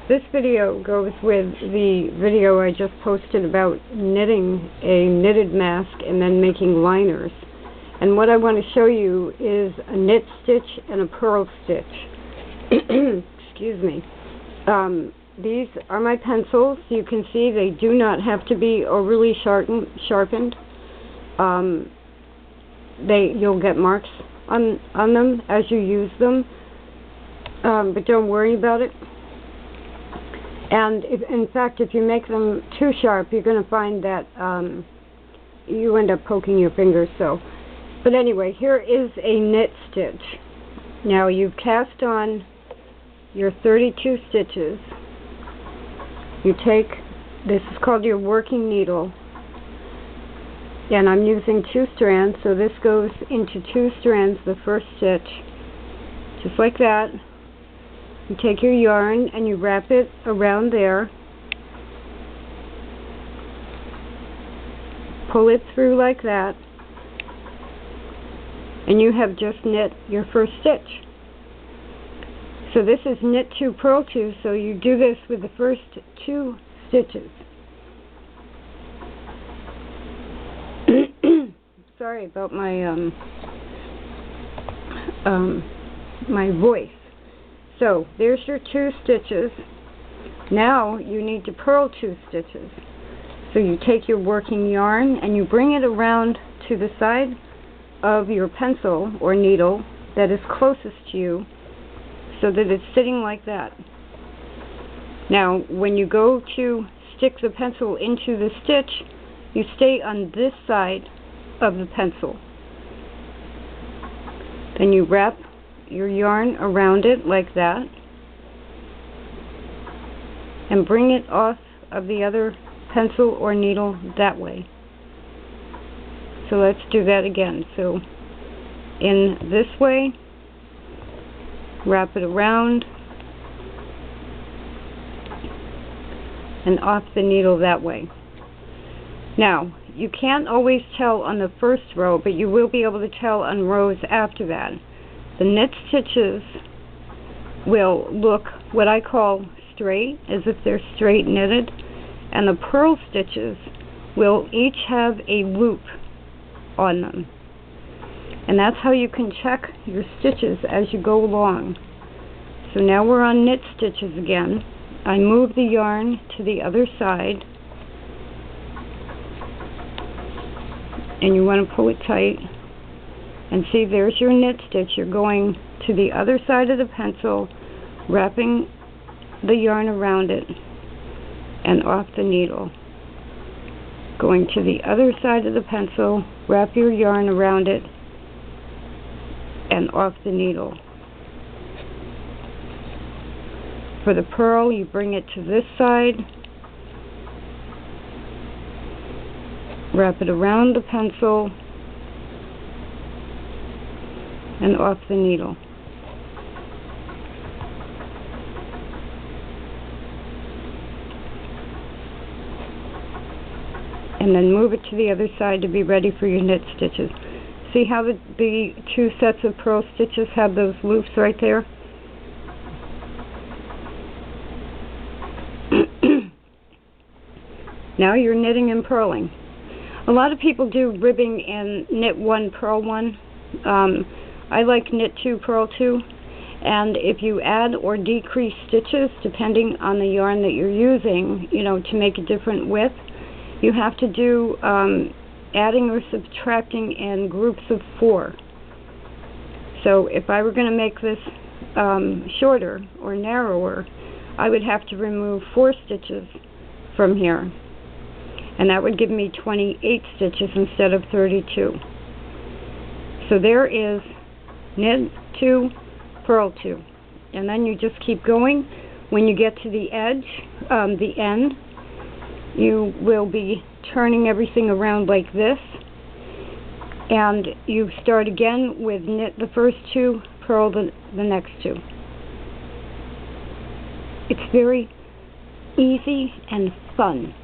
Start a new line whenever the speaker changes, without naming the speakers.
This video goes with the video I just posted about knitting a knitted mask and then making liners. And what I want to show you is a knit stitch and a purl stitch. Excuse me. These are my pencils. You can see they do not have to be overly sharpened. You'll get marks on them as you use them, but don't worry about it. And in fact, if you make them too sharp, you're going to find that you end up poking your fingers. But anyway, here is a knit stitch. Now you've cast on your 32 stitches. You take, this is called your working needle, and I'm using 2 strands, so this goes into 2 strands, the first stitch, just like that. You take your yarn and you wrap it around there, pull it through like that, and you have just knit your first stitch. So this is knit 2, purl 2, so you do this with the first 2 stitches. Sorry about my my voice. So there's your 2 stitches. Now you need to purl 2 stitches. So you take your working yarn and you bring it around to the side of your pencil or needle that is closest to you, so that it's sitting like that. Now when you go to stick the pencil into the stitch, you stay on this side of the pencil. Then you wrap your yarn around it like that and bring it off of the other pencil or needle that way. So let's do that again. So in this way, wrap it around and off the needle that way. Now, you can't always tell on the first row, but you will be able to tell on rows after that. The knit stitches will look what I call straight, as if they're straight knitted, and the purl stitches will each have a loop on them. And that's how you can check your stitches as you go along. So now we're on knit stitches again. I move the yarn to the other side, and you want to pull it tight. And see, there's your knit stitch. You're going to the other side of the pencil, wrapping the yarn around it and off the needle. Going to the other side of the pencil, wrap your yarn around it and off the needle. For the purl, you bring it to this side, wrap it around the pencil and off the needle. And then move it to the other side to be ready for your knit stitches. See how the 2 sets of purl stitches have those loops right there? Now you're knitting and purling. A lot of people do ribbing and knit 1, purl 1. I like knit 2, purl 2. And if you add or decrease stitches, depending on the yarn that you're using, to make a different width, you have to do adding or subtracting in groups of 4. So if I were going to make this shorter or narrower, I would have to remove 4 stitches from here. And that would give me 28 stitches instead of 32. So there is knit 2, purl 2. And then you just keep going. When you get to the edge, the end, you will be turning everything around like this. And you start again with knit the first 2, purl the next 2. It's very easy and fun.